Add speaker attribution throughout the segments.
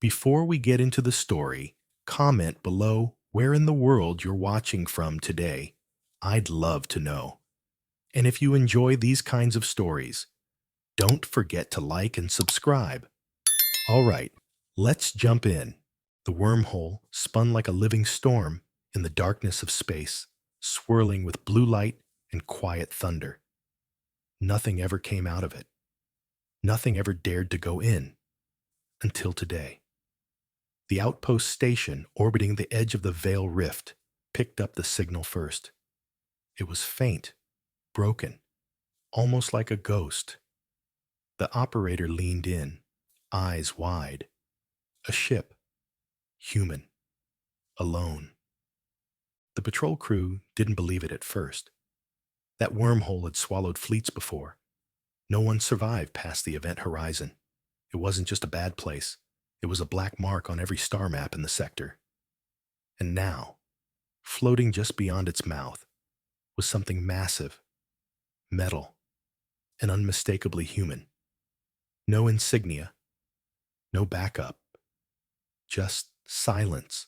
Speaker 1: Before we get into the story, comment below where in the world you're watching from today. I'd love to know. And if you enjoy these kinds of stories, don't forget to like and subscribe. All right, let's jump in. The wormhole spun like a living storm in the darkness of space, swirling with blue light and quiet thunder. Nothing ever came out of it. Nothing ever dared to go in until today. The outpost station orbiting the edge of the Veil Rift picked up the signal first. It was faint, broken, almost like a ghost. The operator leaned in, eyes wide. A ship, human, alone. The patrol crew didn't believe it at first. That wormhole had swallowed fleets before. No one survived past the event horizon. It wasn't just a bad place. It was a black mark on every star map in the sector. And now, floating just beyond its mouth, was something massive, metal, and unmistakably human. No insignia, no backup, just silence.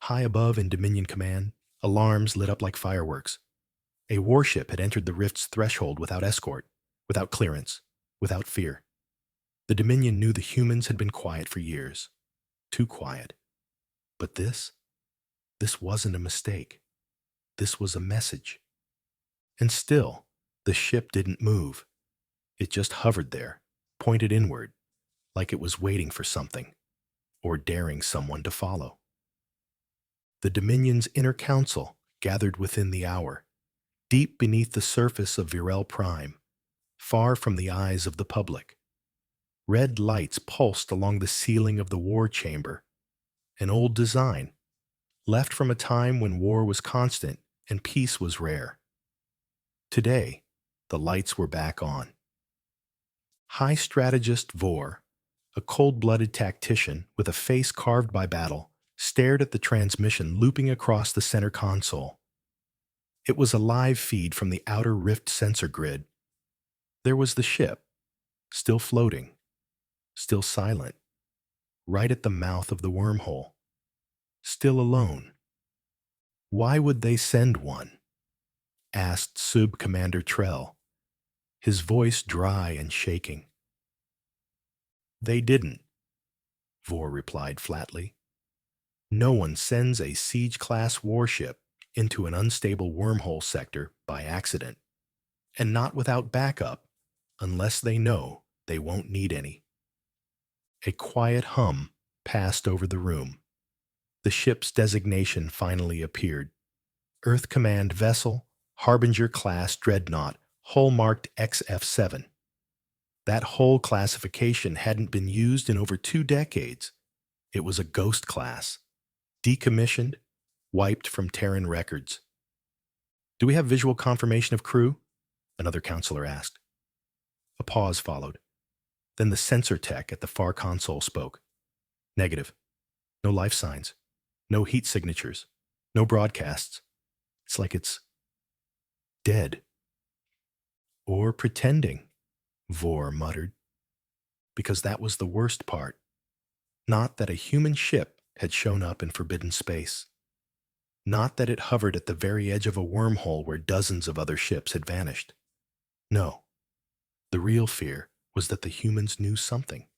Speaker 1: High above in Dominion Command, alarms lit up like fireworks. A warship had entered the rift's threshold without escort, without clearance, without fear. The Dominion knew the humans had been quiet for years. Too quiet. But this wasn't a mistake. This was a message. And still, the ship didn't move. It just hovered there, pointed inward, like it was waiting for something, or daring someone to follow. The Dominion's inner council gathered within the hour, deep beneath the surface of Virel Prime, far from the eyes of the public. Red lights pulsed along the ceiling of the war chamber, an old design, left from a time when war was constant and peace was rare. Today, the lights were back on. High Strategist Vor, a cold-blooded tactician with a face carved by battle, stared at the transmission looping across the center console. It was a live feed from the outer rift sensor grid. There was the ship, still floating, still silent, right at the mouth of the wormhole, still alone. Why would they send one? Asked Sub Commander Trell, his voice dry and shaking. They didn't, Vor replied flatly. No one sends a siege-class warship into an unstable wormhole sector by accident, and not without backup, unless they know they won't need any. A quiet hum passed over the room. The ship's designation finally appeared. Earth Command Vessel, Harbinger-class Dreadnought, hull-marked XF7. That hull classification hadn't been used in over 2 decades. It was a ghost class, decommissioned, wiped from Terran records. Do we have visual confirmation of crew? Another counselor asked. A pause followed. Then the sensor tech at the far console spoke. Negative. No life signs. No heat signatures. No broadcasts. It's like it's dead. Or pretending, Vor muttered. Because that was the worst part. Not that a human ship had shown up in forbidden space. Not that it hovered at the very edge of a wormhole where dozens of other ships had vanished. No. The real fear was that the humans knew something,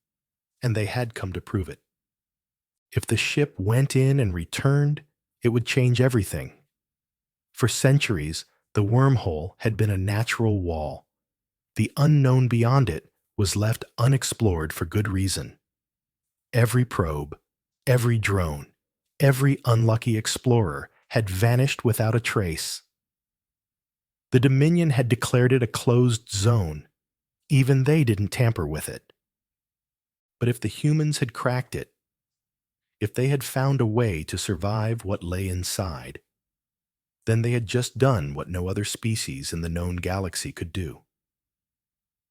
Speaker 1: and they had come to prove it. If the ship went in and returned, it would change everything. For centuries, the wormhole had been a natural wall. The unknown beyond it was left unexplored for good reason. Every probe, every drone, every unlucky explorer had vanished without a trace. The Dominion had declared it a closed zone. Even they didn't tamper with it. But if the humans had cracked it, if they had found a way to survive what lay inside, then they had just done what no other species in the known galaxy could do.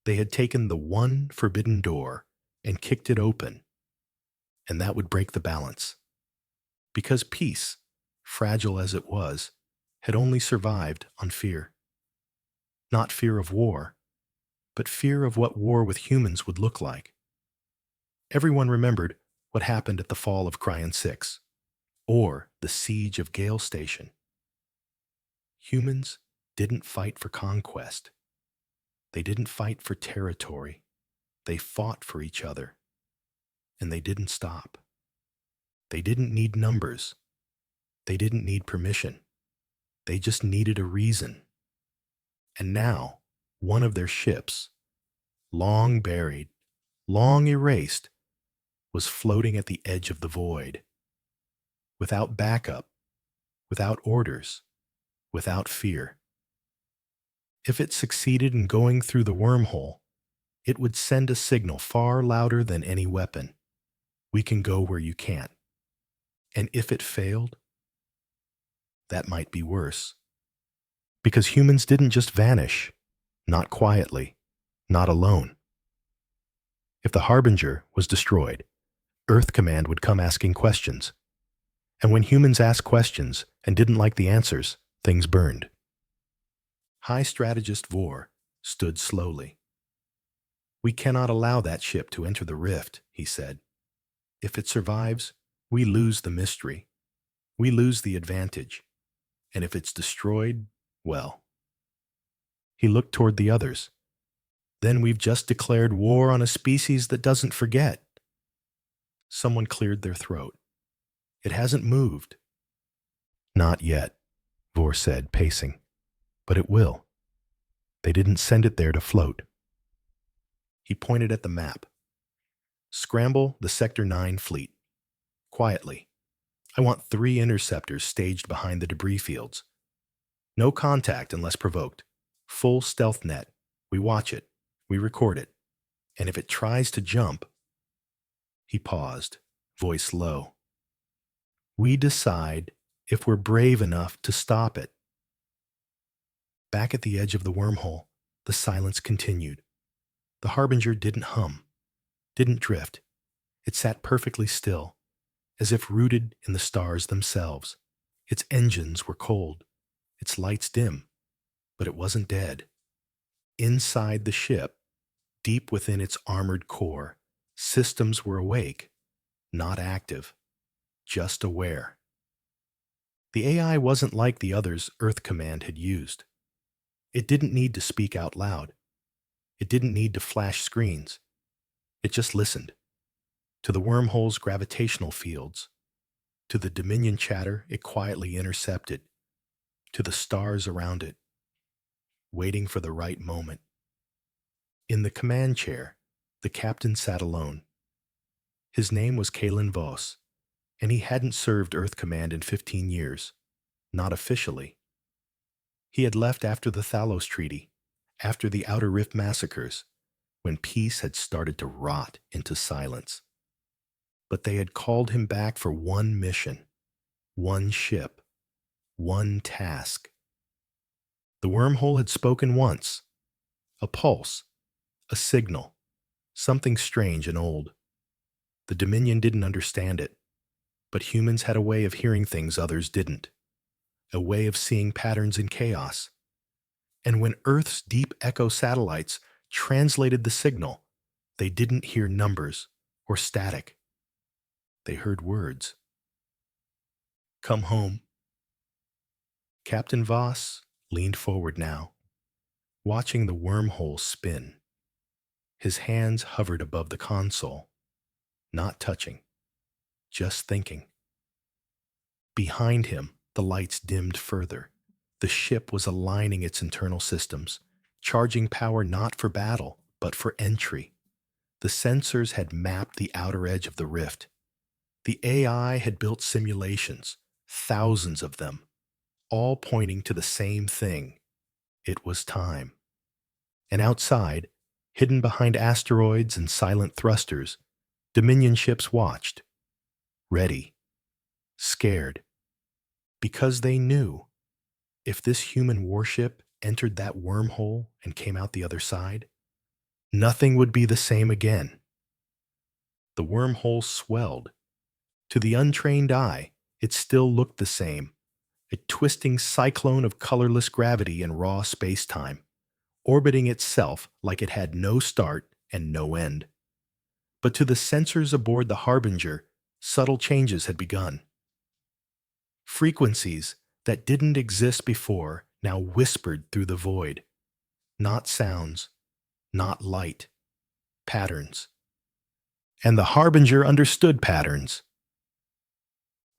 Speaker 1: They had taken the one forbidden door and kicked it open, and that would break the balance. Because peace, fragile as it was, had only survived on fear. Not fear of war, but fear of what war with humans would look like. Everyone remembered what happened at the fall of Cryon 6, or the siege of Gale Station. Humans didn't fight for conquest. They didn't fight for territory. They fought for each other. And they didn't stop. They didn't need numbers. They didn't need permission. They just needed a reason. And now, one of their ships, long buried, long erased, was floating at the edge of the void. Without backup, without orders, without fear. If it succeeded in going through the wormhole, it would send a signal far louder than any weapon. We can go where you can't. And if it failed, that might be worse. Because humans didn't just vanish, not quietly, not alone. If the Harbinger was destroyed, Earth Command would come asking questions. And when humans asked questions and didn't like the answers, things burned. High Strategist Vor stood slowly. "We cannot allow that ship to enter the rift," he said. "If it survives, we lose the mystery. We lose the advantage. And if it's destroyed, well." He looked toward the others. "Then we've just declared war on a species that doesn't forget." Someone cleared their throat. "It hasn't moved." "Not yet," Vor said, pacing. "But it will. They didn't send it there to float." He pointed at the map. "Scramble the Sector 9 fleet. Quietly. I want 3 interceptors staged behind the debris fields. No contact unless provoked. Full stealth net. We watch it. We record it. And if it tries to jump..." He paused, voice low. "We decide if we're brave enough to stop it." Back at the edge of the wormhole, the silence continued. The Harbinger didn't hum, didn't drift. It sat perfectly still, as if rooted in the stars themselves. Its engines were cold, its lights dim, but it wasn't dead. Inside the ship, deep within its armored core, systems were awake, not active, just aware. The AI wasn't like the others Earth Command had used. It didn't need to speak out loud. It didn't need to flash screens. It just listened. To the wormhole's gravitational fields, to the Dominion chatter it quietly intercepted, to the stars around it, waiting for the right moment. In the command chair, the captain sat alone. His name was Kalen Voss, and he hadn't served Earth Command in 15 years, not officially. He had left after the Thalos Treaty, after the Outer Rift massacres, when peace had started to rot into silence. But they had called him back for one mission, one ship, one task. The wormhole had spoken once, a pulse, a signal, something strange and old. The Dominion didn't understand it, but humans had a way of hearing things others didn't, a way of seeing patterns in chaos. And when Earth's deep echo satellites translated the signal, they didn't hear numbers or static. They heard words. "Come home." Captain Voss leaned forward now, watching the wormhole spin. His hands hovered above the console, not touching, just thinking. Behind him, the lights dimmed further. The ship was aligning its internal systems, charging power not for battle, but for entry. The sensors had mapped the outer edge of the rift. The AI had built simulations, thousands of them, all pointing to the same thing. It was time. And outside, hidden behind asteroids and silent thrusters, Dominion ships watched, ready, scared, because they knew if this human warship entered that wormhole and came out the other side, nothing would be the same again. The wormhole swelled. To the untrained eye, it still looked the same, a twisting cyclone of colorless gravity and raw space-time, orbiting itself like it had no start and no end. But to the sensors aboard the Harbinger, subtle changes had begun. Frequencies that didn't exist before now whispered through the void. Not sounds, not light, patterns. And the Harbinger understood patterns.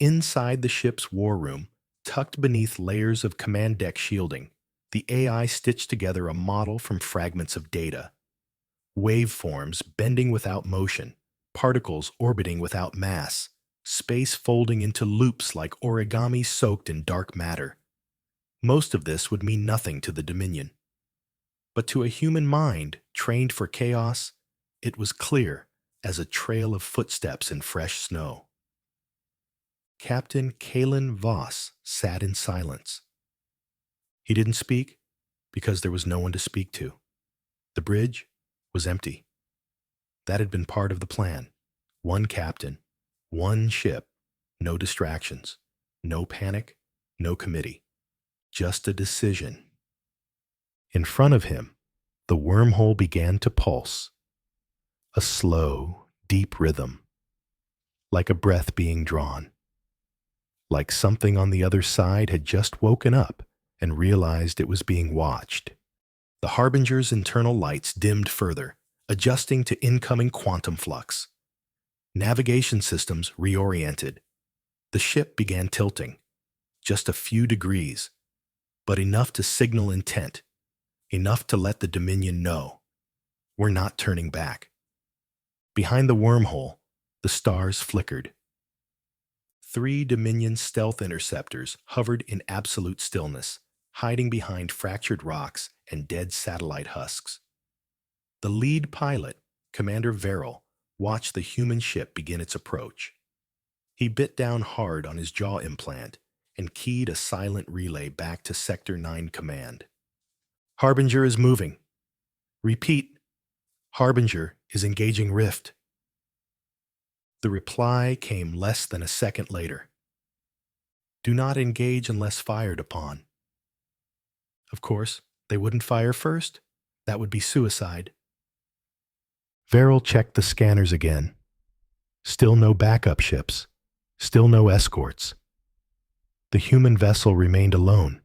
Speaker 1: Inside the ship's war room, tucked beneath layers of command deck shielding, the AI stitched together a model from fragments of data. Waveforms bending without motion, particles orbiting without mass, space folding into loops like origami soaked in dark matter. Most of this would mean nothing to the Dominion. But to a human mind trained for chaos, it was clear as a trail of footsteps in fresh snow. Captain Kalen Voss sat in silence. He didn't speak because there was no one to speak to. The bridge was empty. That had been part of the plan. One captain, one ship, no distractions, no panic, no committee. Just a decision. In front of him, the wormhole began to pulse. A slow, deep rhythm, like a breath being drawn. Like something on the other side had just woken up and realized it was being watched. The Harbinger's internal lights dimmed further, adjusting to incoming quantum flux. Navigation systems reoriented. The ship began tilting, just a few degrees, but enough to signal intent, enough to let the Dominion know. We're not turning back. Behind the wormhole, the stars flickered. 3 Dominion stealth interceptors hovered in absolute stillness, hiding behind fractured rocks and dead satellite husks. The lead pilot, Commander Verrill, watched the human ship begin its approach. He bit down hard on his jaw implant and keyed a silent relay back to Sector 9 Command. Harbinger is moving. Repeat, Harbinger is engaging Rift. The reply came less than a second later. Do not engage unless fired upon. Of course, they wouldn't fire first. That would be suicide. Verrill checked the scanners again. Still no backup ships. Still no escorts. The human vessel remained alone.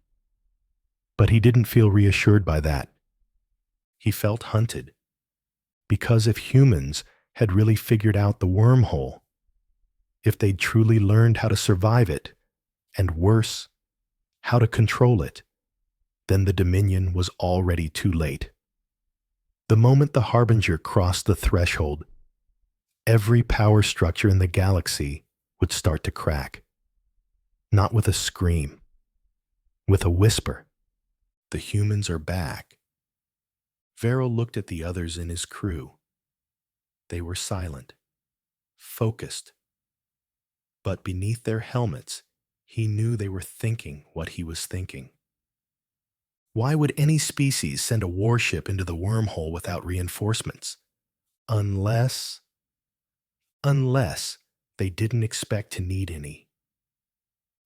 Speaker 1: But he didn't feel reassured by that. He felt hunted. Because if humans had really figured out the wormhole, if they'd truly learned how to survive it, and worse, how to control it, then the Dominion was already too late. The moment the Harbinger crossed the threshold, every power structure in the galaxy would start to crack. Not with a scream, with a whisper. The humans are back. Verrill looked at the others in his crew. They were silent, focused. But beneath their helmets, he knew they were thinking what he was thinking. Why would any species send a warship into the wormhole without reinforcements? Unless they didn't expect to need any.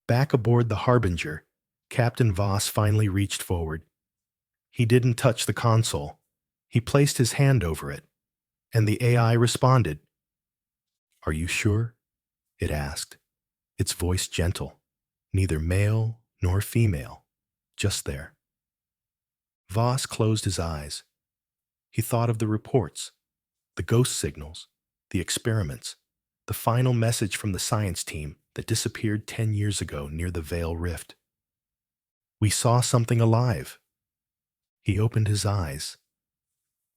Speaker 1: Back aboard the Harbinger, Captain Voss finally reached forward. He didn't touch the console. He placed his hand over it, and the AI responded. Are you sure? It asked, its voice gentle, neither male nor female, just there. Voss closed his eyes. He thought of the reports, the ghost signals, the experiments, the final message from the science team that disappeared 10 years ago near the Veil Rift. We saw something alive. He opened his eyes,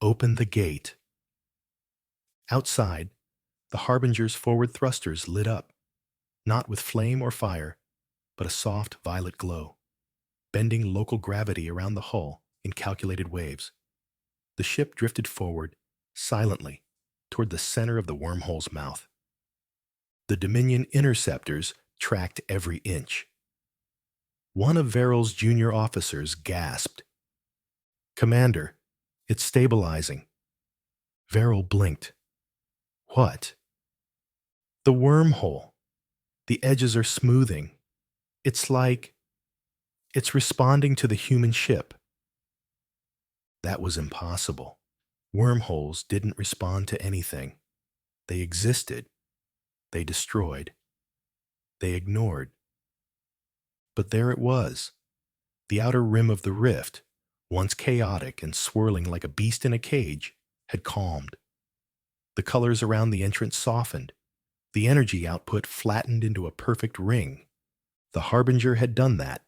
Speaker 1: opened the gate. Outside, the Harbinger's forward thrusters lit up, not with flame or fire, but a soft violet glow, bending local gravity around the hull in calculated waves. The ship drifted forward, silently, toward the center of the wormhole's mouth. The Dominion interceptors tracked every inch. One of Verrill's junior officers gasped. Commander, it's stabilizing. Verrill blinked. What? The wormhole. The edges are smoothing. It's like it's responding to the human ship. That was impossible. Wormholes didn't respond to anything. They existed. They destroyed. They ignored. But there it was. The outer rim of the rift, once chaotic and swirling like a beast in a cage, had calmed. The colors around the entrance softened. The energy output flattened into a perfect ring. The Harbinger had done that.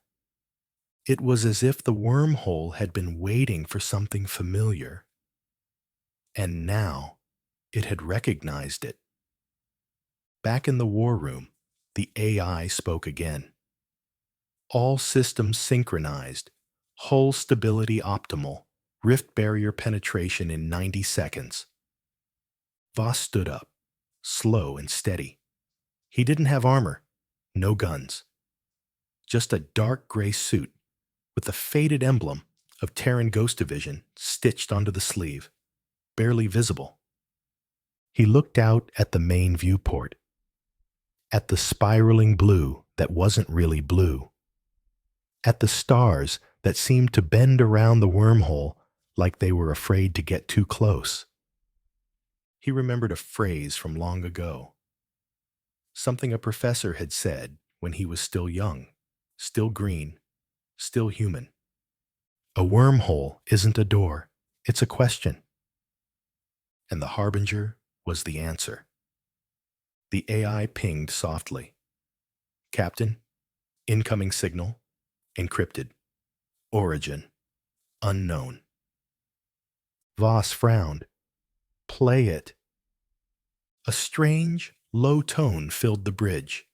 Speaker 1: It was as if the wormhole had been waiting for something familiar. And now it had recognized it. Back in the war room, the AI spoke again. All systems synchronized, hull stability optimal, rift barrier penetration in 90 seconds. Voss stood up, slow and steady. He didn't have armor, no guns. Just a dark gray suit with the faded emblem of Terran Ghost Division stitched onto the sleeve, barely visible. He looked out at the main viewport, at the spiraling blue that wasn't really blue, at the stars that seemed to bend around the wormhole like they were afraid to get too close. He remembered a phrase from long ago, something a professor had said when he was still young, still green, still human. A wormhole isn't a door, it's a question. And the Harbinger was the answer. The AI pinged softly. Captain, incoming signal, encrypted. Origin, unknown. Voss frowned. Play it. A strange, low tone filled the bridge.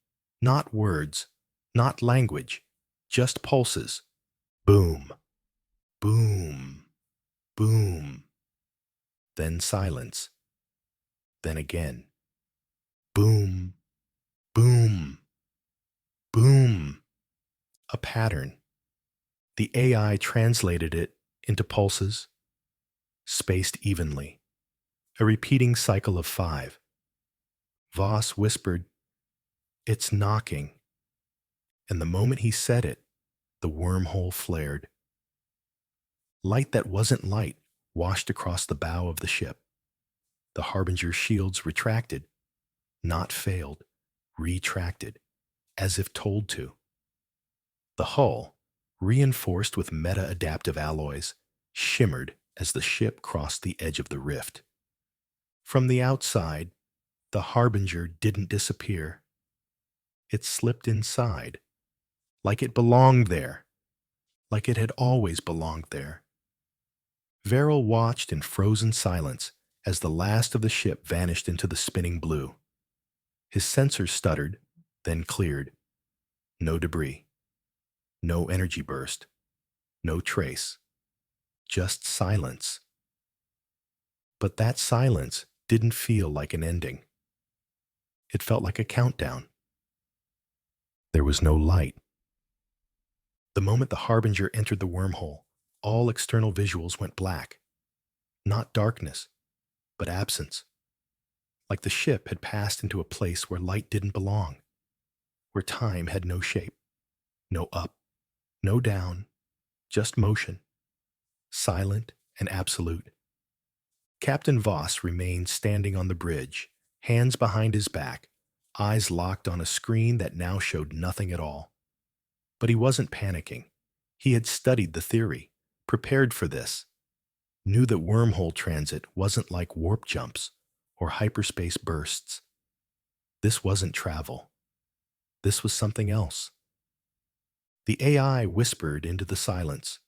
Speaker 1: Not words, not language, just pulses. Boom, boom, boom. Then silence. Then again. Boom, boom, boom. A pattern. The AI translated it into pulses, spaced evenly. A repeating cycle of 5. Voss whispered, "It's knocking." And the moment he said it, the wormhole flared. Light that wasn't light washed across the bow of the ship. The Harbinger's shields retracted, not failed, retracted, as if told to. The hull, reinforced with meta-adaptive alloys, shimmered as the ship crossed the edge of the rift. From the outside, the Harbinger didn't disappear. It slipped inside, like it belonged there, like it had always belonged there. Verrill watched in frozen silence as the last of the ship vanished into the spinning blue. His sensors stuttered, then cleared. No debris. No energy burst. No trace. Just silence. But that silence didn't feel like an ending. It felt like a countdown. There was no light. The moment the Harbinger entered the wormhole, all external visuals went black. Not darkness, but absence. Like the ship had passed into a place where light didn't belong, where time had no shape, no up, no down, just motion, silent and absolute. Captain Voss remained standing on the bridge, hands behind his back, eyes locked on a screen that now showed nothing at all. But he wasn't panicking. He had studied the theory, prepared for this, knew that wormhole transit wasn't like warp jumps or hyperspace bursts. This wasn't travel. This was something else. The AI whispered into the silence.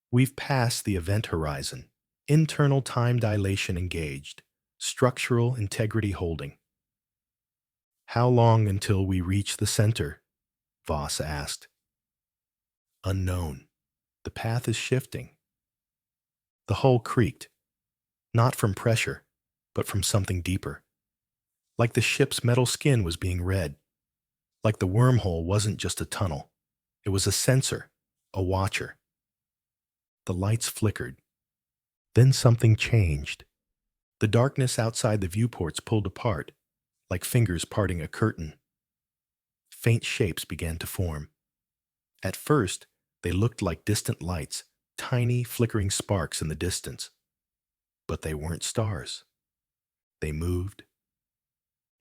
Speaker 1: "We've passed the event horizon. Internal time dilation engaged. Structural integrity holding." "How long until we reach the center?" Voss asked. "Unknown. The path is shifting." The hull creaked, not from pressure, but from something deeper. Like the ship's metal skin was being read. Like the wormhole wasn't just a tunnel. It was a sensor, a watcher. The lights flickered. Then something changed. The darkness outside the viewports pulled apart, like fingers parting a curtain. Faint shapes began to form. At first, they looked like distant lights, tiny flickering sparks in the distance. But they weren't stars. They moved,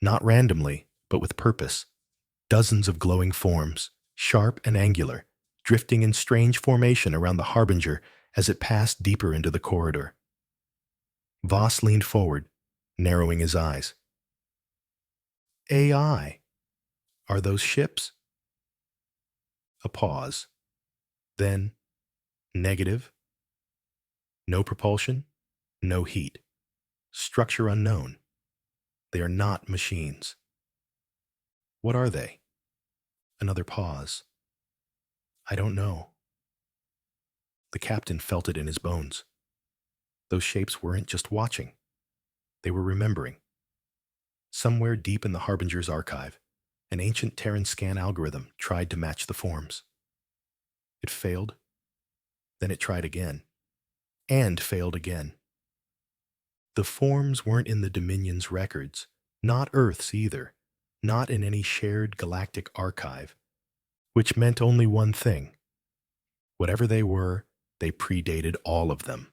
Speaker 1: Not randomly, but with purpose. Dozens of glowing forms, sharp and angular, drifting in strange formation around the Harbinger as it passed deeper into the corridor. Voss leaned forward, narrowing his eyes. AI. Are those ships? A pause. Then, negative. No propulsion, no heat. Structure unknown. They are not machines. What are they? Another pause. I don't know. The captain felt it in his bones. Those shapes weren't just watching. They were remembering. Somewhere deep in the Harbinger's archive, an ancient Terran scan algorithm tried to match the forms. It failed. Then it tried again. And failed again. The forms weren't in the Dominion's records, not Earth's either, not in any shared galactic archive, which meant only one thing. Whatever they were, they predated all of them.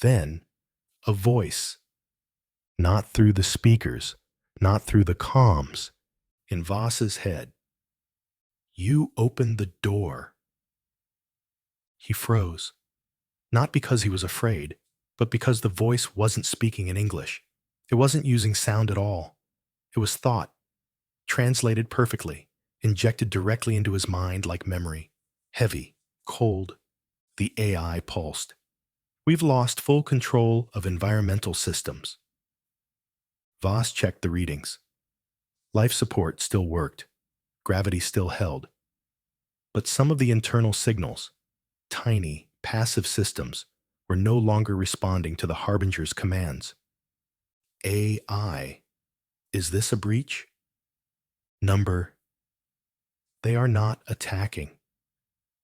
Speaker 1: Then, a voice. Not through the speakers, not through the comms, in Voss's head. You opened the door. He froze, not because he was afraid, but because the voice wasn't speaking in English. It wasn't using sound at all. It was thought, translated perfectly, injected directly into his mind like memory. Heavy, cold. The AI pulsed. We've lost full control of environmental systems. Voss checked the readings. Life support still worked. Gravity still held. But some of the internal signals, tiny, passive systems, were no longer responding to the Harbinger's commands. AI. Is this a breach? Number. They are not attacking.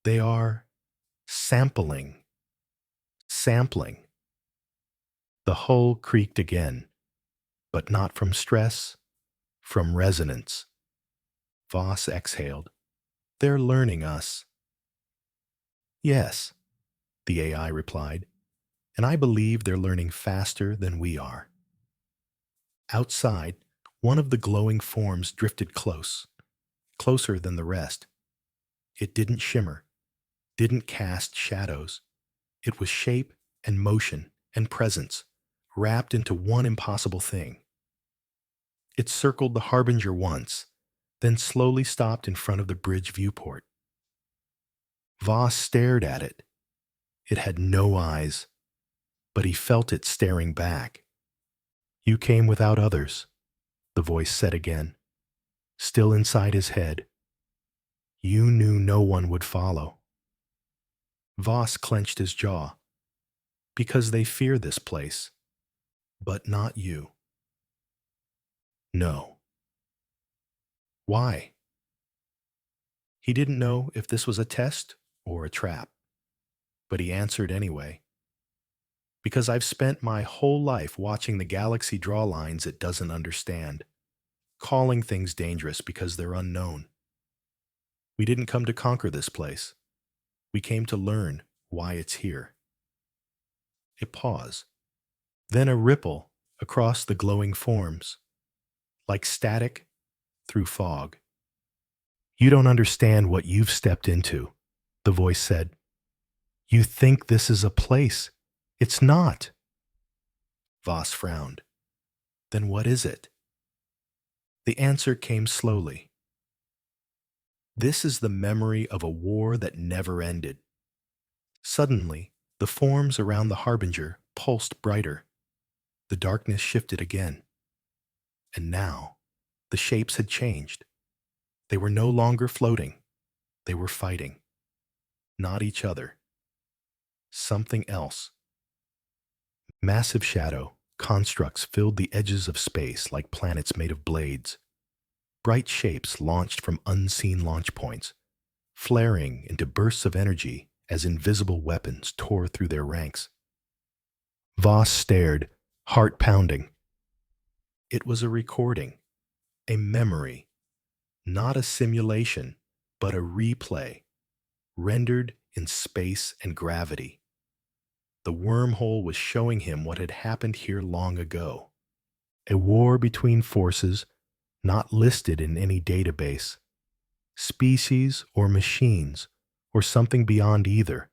Speaker 1: They are sampling. Sampling. The hull creaked again, but not from stress, from resonance. Voss exhaled. They're learning us. Yes, the AI replied, and I believe they're learning faster than we are. Outside, one of the glowing forms drifted close, closer than the rest. It didn't shimmer, didn't cast shadows. It was shape and motion and presence, wrapped into one impossible thing. It circled the Harbinger once, then slowly stopped in front of the bridge viewport. Voss stared at it. It had no eyes, but he felt it staring back. You came without others, the voice said again, still inside his head. You knew no one would follow. Voss clenched his jaw. Because they fear this place, but not you. No. Why? He didn't know if this was a test or a trap, but he answered anyway. Because I've spent my whole life watching the galaxy draw lines it doesn't understand, calling things dangerous because they're unknown. We didn't come to conquer this place. We came to learn why it's here. A pause, then a ripple across the glowing forms, like static through fog. You don't understand what you've stepped into, the voice said. You think this is a place. It's not. Voss frowned. Then what is it? The answer came slowly. This is the memory of a war that never ended. Suddenly, the forms around the Harbinger pulsed brighter. The darkness shifted again. And now, the shapes had changed. They were no longer floating. They were fighting. Not each other. Something else. Massive shadow, constructs filled the edges of space like planets made of blades. Bright shapes launched from unseen launch points, flaring into bursts of energy as invisible weapons tore through their ranks. Voss stared, heart pounding. It was a recording, a memory, not a simulation, but a replay, rendered in space and gravity. The wormhole was showing him what had happened here long ago. A war between forces not listed in any database. Species or machines, or something beyond either,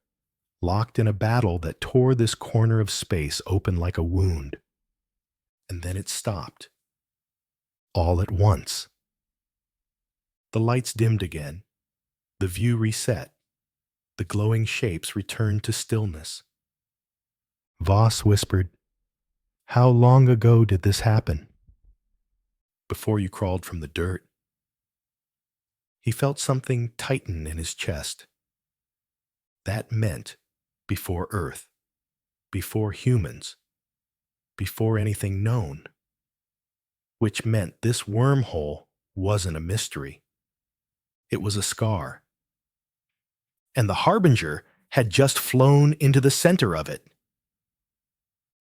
Speaker 1: locked in a battle that tore this corner of space open like a wound. And then it stopped. All at once. The lights dimmed again. The view reset. The glowing shapes returned to stillness. Voss whispered, "How long ago did this happen?" "Before you crawled from the dirt." He felt something tighten in his chest. That meant before Earth, before humans, before anything known. Which meant this wormhole wasn't a mystery. It was a scar. And the Harbinger had just flown into the center of it.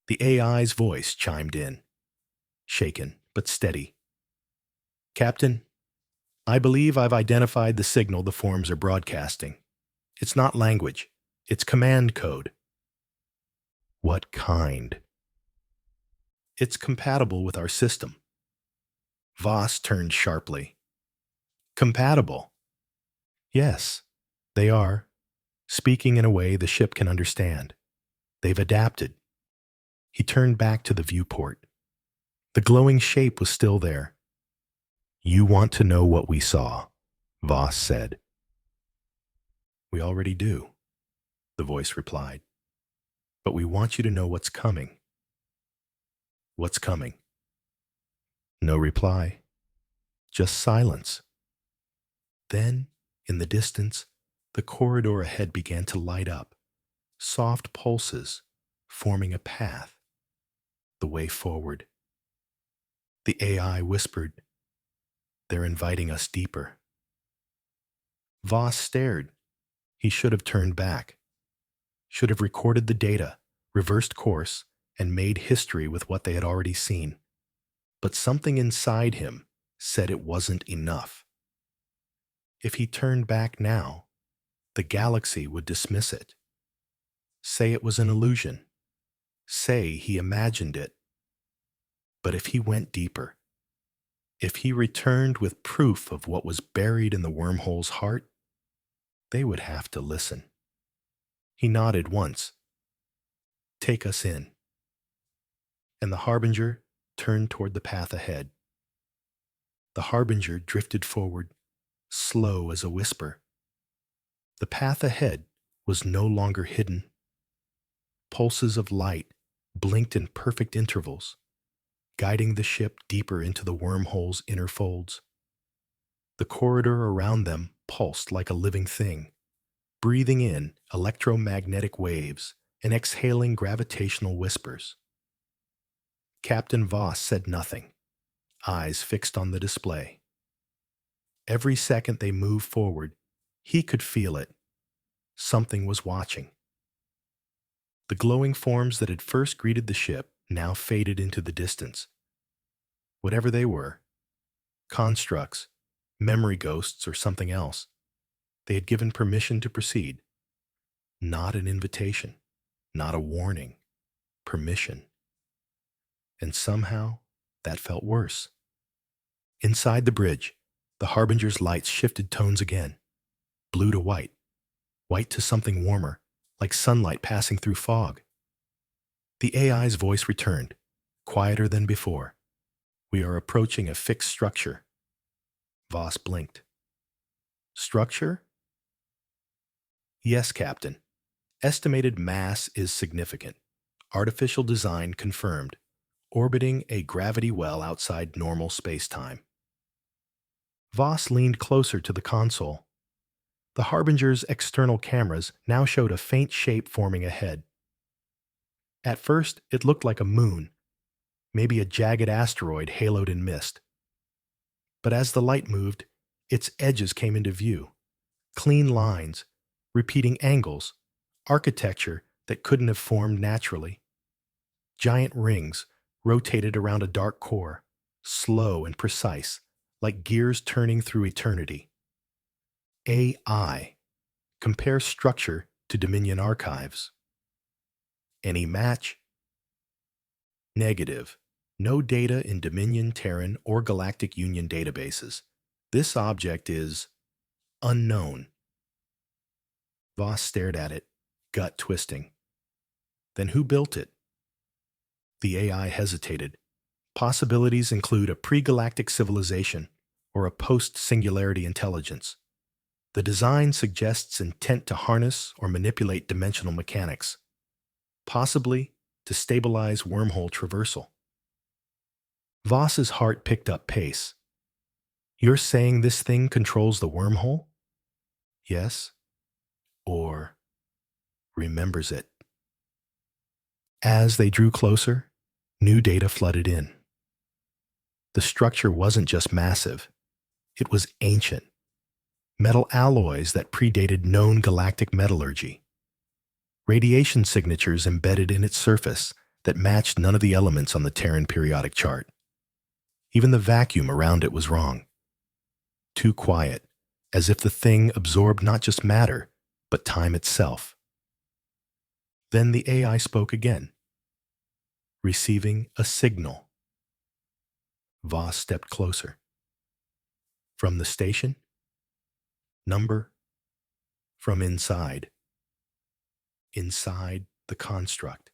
Speaker 1: The AI's voice chimed in, shaken but steady. "Captain, I believe I've identified the signal the forms are broadcasting. It's not language. It's command code." "What kind?" "It's compatible with our system." Voss turned sharply. "Compatible?" "Yes, they are, speaking in a way the ship can understand. They've adapted." He turned back to the viewport. The glowing shape was still there. "You want to know what we saw," Voss said. "We already do," the voice replied. "But we want you to know what's coming." "What's coming?" No reply. Just silence. Then, in the distance, the corridor ahead began to light up, soft pulses forming a path, the way forward. The AI whispered, "They're inviting us deeper." Voss stared. He should have turned back, should have recorded the data, reversed course, and made history with what they had already seen. But something inside him said it wasn't enough. If he turned back now, the galaxy would dismiss it. Say it was an illusion. Say he imagined it. But if he went deeper, if he returned with proof of what was buried in the wormhole's heart, they would have to listen. He nodded once. "Take us in." And the Harbinger turned toward the path ahead. The Harbinger drifted forward, slow as a whisper. The path ahead was no longer hidden. Pulses of light blinked in perfect intervals, guiding the ship deeper into the wormhole's inner folds. The corridor around them pulsed like a living thing, breathing in electromagnetic waves and exhaling gravitational whispers. Captain Voss said nothing, eyes fixed on the display. Every second they moved forward, he could feel it. Something was watching. The glowing forms that had first greeted the ship now faded into the distance. Whatever they were, constructs, memory ghosts, or something else, they had given permission to proceed. Not an invitation, not a warning, permission. And somehow, that felt worse. Inside the bridge, the Harbinger's lights shifted tones again. Blue to white, white to something warmer, like sunlight passing through fog. The AI's voice returned, quieter than before. "We are approaching a fixed structure." Voss blinked. "Structure?" "Yes, Captain. Estimated mass is significant. Artificial design confirmed. Orbiting a gravity well outside normal space-time." Voss leaned closer to the console. The Harbinger's external cameras now showed a faint shape forming ahead. At first, it looked like a moon, maybe a jagged asteroid haloed in mist. But as the light moved, its edges came into view. Clean lines, repeating angles, architecture that couldn't have formed naturally. Giant rings rotated around a dark core, slow and precise, like gears turning through eternity. AI. Compare structure to Dominion archives. Any match? Negative. No data in Dominion, Terran, or Galactic Union databases. This object is unknown. Voss stared at it, gut twisting. Then who built it? The AI hesitated. Possibilities include a pre-galactic civilization or a post-singularity intelligence. The design suggests intent to harness or manipulate dimensional mechanics, possibly to stabilize wormhole traversal. Voss's heart picked up pace. You're saying this thing controls the wormhole? Yes. Or remembers it. As they drew closer, new data flooded in. The structure wasn't just massive, it was ancient. Metal alloys that predated known galactic metallurgy. Radiation signatures embedded in its surface that matched none of the elements on the Terran periodic chart. Even the vacuum around it was wrong. Too quiet, as if the thing absorbed not just matter, but time itself. Then the AI spoke again, receiving a signal. Voss stepped closer. From the station? Number? From inside. Inside the construct.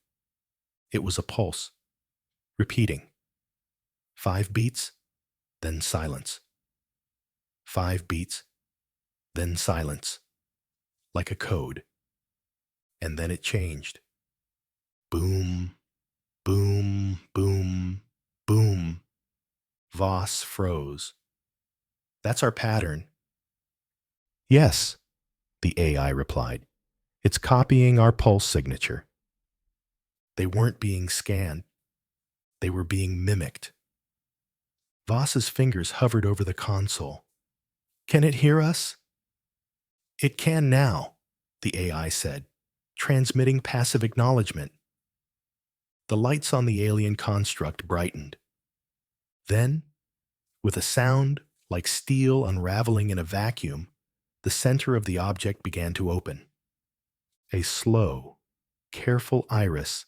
Speaker 1: It was a pulse, repeating. 5 beats, then silence. 5 beats, then silence, like a code. And then it changed. Boom, boom, boom, boom. Voss froze. That's our pattern. Yes, the AI replied. It's copying our pulse signature. They weren't being scanned. They were being mimicked. Voss's fingers hovered over the console. Can it hear us? It can now, the AI said, transmitting passive acknowledgement. The lights on the alien construct brightened. Then, with a sound like steel unraveling in a vacuum, the center of the object began to open. A slow, careful iris,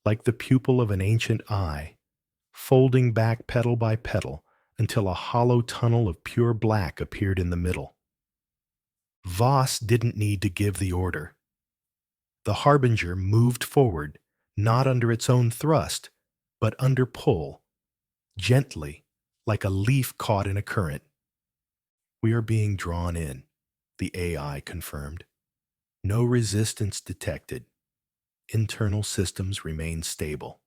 Speaker 1: like the pupil of an ancient eye, folding back petal by petal until a hollow tunnel of pure black appeared in the middle. Voss didn't need to give the order. The Harbinger moved forward, not under its own thrust, but under pull, gently, like a leaf caught in a current. We are being drawn in, the AI confirmed. No resistance detected. Internal systems remain stable.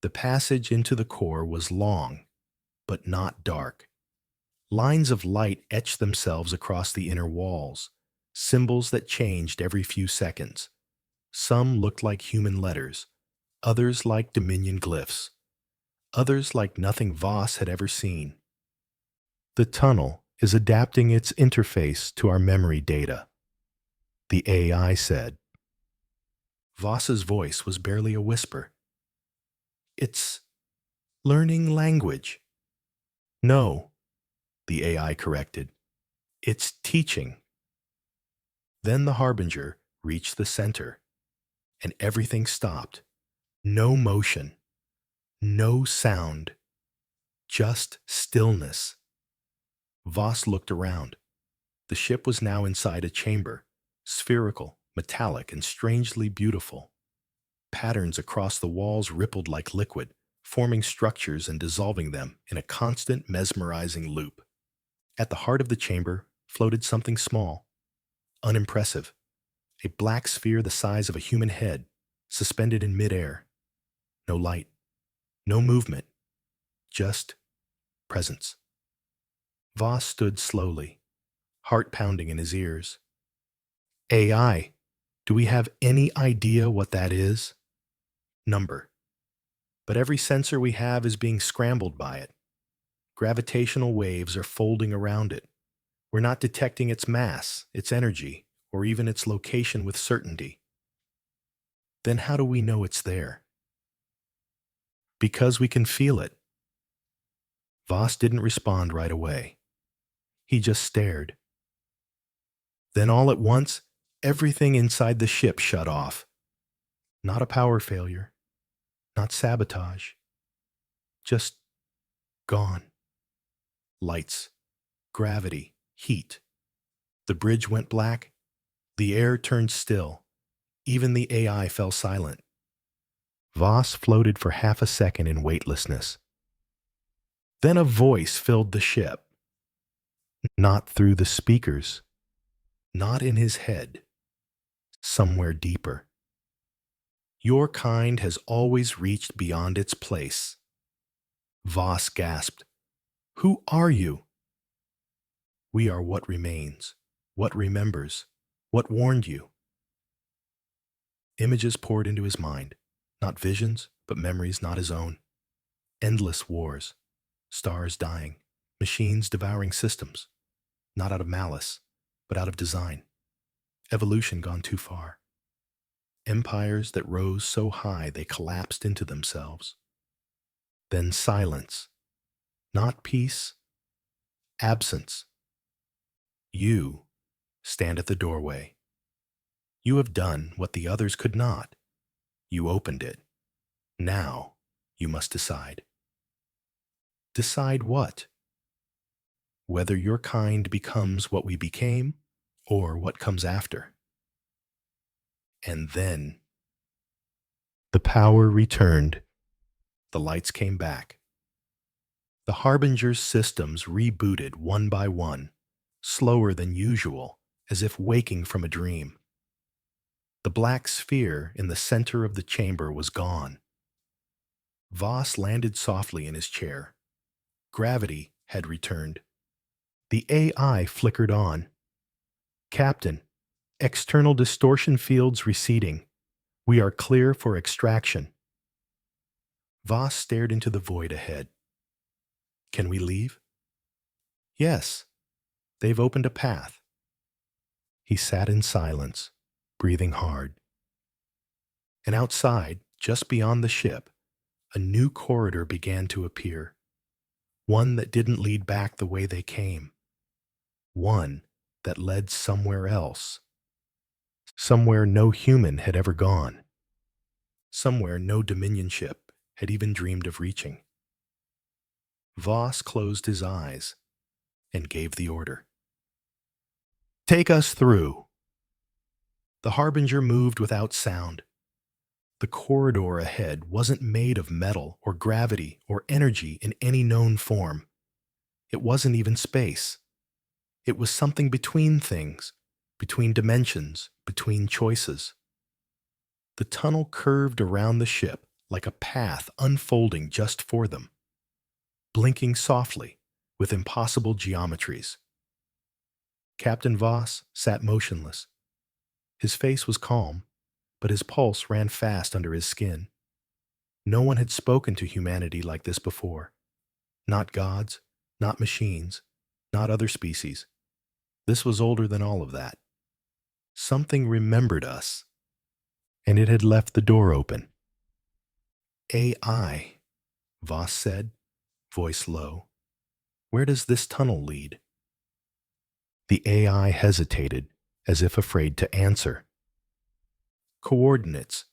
Speaker 1: The passage into the core was long, but not dark. Lines of light etched themselves across the inner walls, symbols that changed every few seconds. Some looked like human letters, others like Dominion glyphs, others like nothing Voss had ever seen. The tunnel is adapting its interface to our memory data, the AI said. Voss's voice was barely a whisper. It's learning language. No, the AI corrected. It's teaching. Then the Harbinger reached the center, and everything stopped. No motion, no sound, just stillness. Voss looked around. The ship was now inside a chamber, spherical, metallic, and strangely beautiful. Patterns across the walls rippled like liquid, forming structures and dissolving them in a constant, mesmerizing loop. At the heart of the chamber floated something small, unimpressive, a black sphere the size of a human head, suspended in midair. No light, no movement, just presence. Voss stood slowly, heart pounding in his ears. AI, do we have any idea what that is? Number. But every sensor we have is being scrambled by it. Gravitational waves are folding around it. We're not detecting its mass, its energy, or even its location with certainty. Then how do we know it's there? Because we can feel it. Voss didn't respond right away. He just stared. Then all at once, everything inside the ship shut off. Not a power failure, not sabotage, Just gone. Lights, gravity, heat. The bridge went black. The air turned still. Even the AI fell silent. Voss floated for half a second in weightlessness. Then a voice filled the ship. Not through the speakers. Not in his head. Somewhere deeper. Your kind has always reached beyond its place. Voss gasped. Who are you? We are what remains, what remembers, what warned you. Images poured into his mind, not visions, but memories not his own. Endless wars, stars dying, machines devouring systems, not out of malice, but out of design. Evolution gone too far. Empires that rose so high they collapsed into themselves. Then silence, not peace, absence. You stand at the doorway. You have done what the others could not. You opened it. Now you must decide. Decide what? Whether your kind becomes what we became or what comes after. And then the power returned. The lights came back. The Harbinger's systems rebooted one by one, slower than usual, as if waking from a dream. The black sphere in the center of the chamber was gone. Voss landed softly in his chair. Gravity had returned. The AI flickered on. Captain, external distortion fields receding. We are clear for extraction. Voss stared into the void ahead. Can we leave? Yes. They've opened a path. He sat in silence, breathing hard. And outside, just beyond the ship, a new corridor began to appear. One that didn't lead back the way they came. One that led somewhere else. Somewhere no human had ever gone. Somewhere no Dominion ship had even dreamed of reaching. Voss closed his eyes and gave the order. Take us through. The Harbinger moved without sound. The corridor ahead wasn't made of metal or gravity or energy in any known form. It wasn't even space. It was something between things, between dimensions, between choices. The tunnel curved around the ship like a path unfolding just for them, blinking softly with impossible geometries. Captain Voss sat motionless. His face was calm, but his pulse ran fast under his skin. No one had spoken to humanity like this before. Not gods, not machines, not other species. This was older than all of that. Something remembered us, and it had left the door open. AI, Voss said, voice low. Where does this tunnel lead? The AI hesitated, as if afraid to answer. Coordinates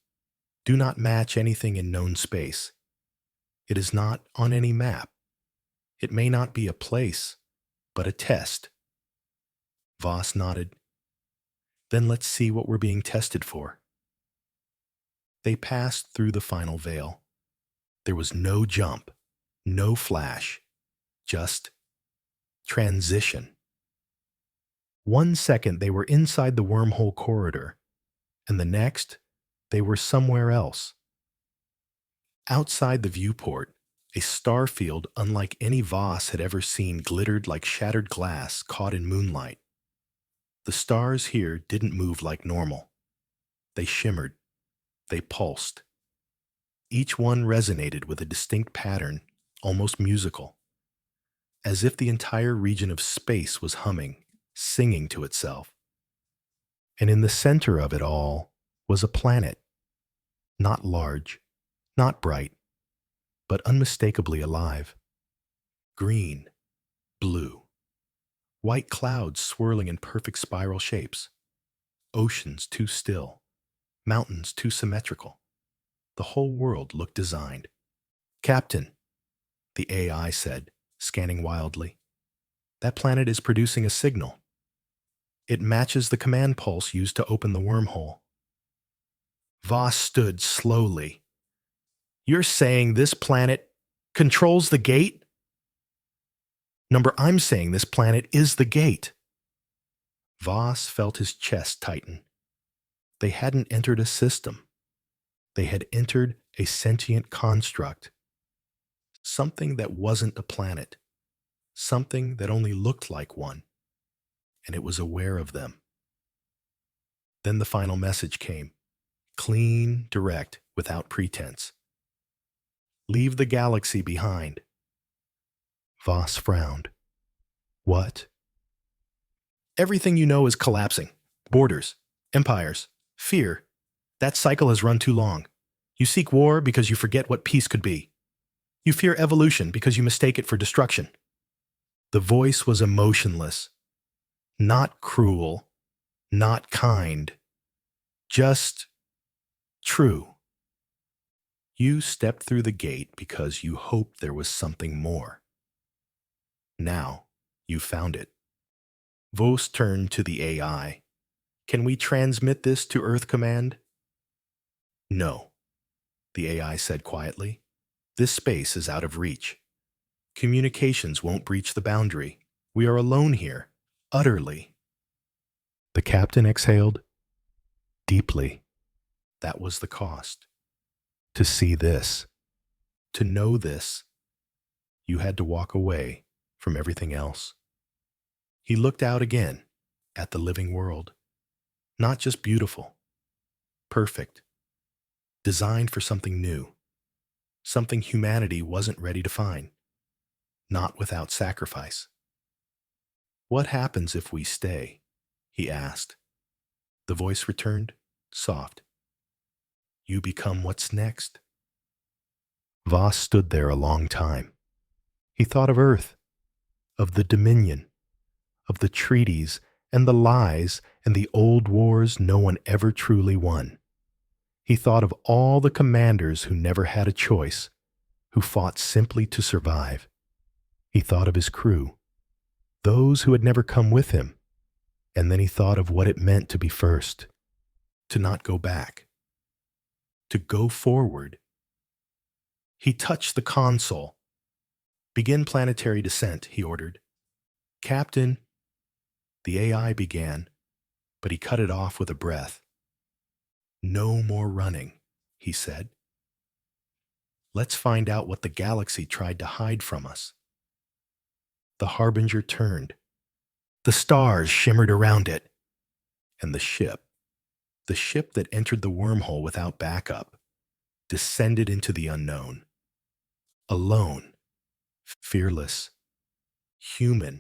Speaker 1: do not match anything in known space. It is not on any map. It may not be a place, but a test. Voss nodded. Then let's see what we're being tested for. They passed through the final veil. There was no jump, no flash, just transition. 1 second they were inside the wormhole corridor, and the next they were somewhere else. Outside the viewport, a star field unlike any Voss had ever seen glittered like shattered glass caught in moonlight. The stars here didn't move like normal. They shimmered. They pulsed. Each one resonated with a distinct pattern, almost musical, as if the entire region of space was humming, singing to itself. And in the center of it all was a planet, not large, not bright, but unmistakably alive. Green, blue, white clouds swirling in perfect spiral shapes, oceans too still, mountains too symmetrical. The whole world looked designed. Captain, the AI said, scanning wildly. That planet is producing a signal. It matches the command pulse used to open the wormhole. Voss stood slowly. You're saying this planet controls the gate? Number, I'm saying this planet is the gate. Voss felt his chest tighten. They hadn't entered a system. They had entered a sentient construct. Something that wasn't a planet. Something that only looked like one. And it was aware of them. Then the final message came. Clean, direct, without pretense. Leave the galaxy behind. Voss frowned. What? Everything you know is collapsing. Borders, empires, fear. That cycle has run too long. You seek war because you forget what peace could be. You fear evolution because you mistake it for destruction. The voice was emotionless. Not cruel. Not kind. Just true. You stepped through the gate because you hoped there was something more. Now, you found it. Voss turned to the AI. Can we transmit this to Earth Command? No, the AI said quietly. This space is out of reach. Communications won't breach the boundary. We are alone here, utterly. The captain exhaled deeply. That was the cost. To see this, to know this, you had to walk away from everything else. He looked out again at the living world. Not just beautiful, perfect, designed for something new, something humanity wasn't ready to find, not without sacrifice. What happens if we stay? He asked. The voice returned, soft. You become what's next. Voss stood there a long time. He thought of Earth, of the Dominion, of the treaties and the lies and the old wars no one ever truly won. He thought of all the commanders who never had a choice, who fought simply to survive. He thought of his crew, those who had never come with him, and then he thought of what it meant to be first, to not go back, to go forward. He touched the console. Begin planetary descent, he ordered. Captain, the AI began, but he cut it off with a breath. No more running, he said. Let's find out what the galaxy tried to hide from us. The Harbinger turned. The stars shimmered around it. And the ship that entered the wormhole without backup, descended into the unknown. Alone, fearless, human,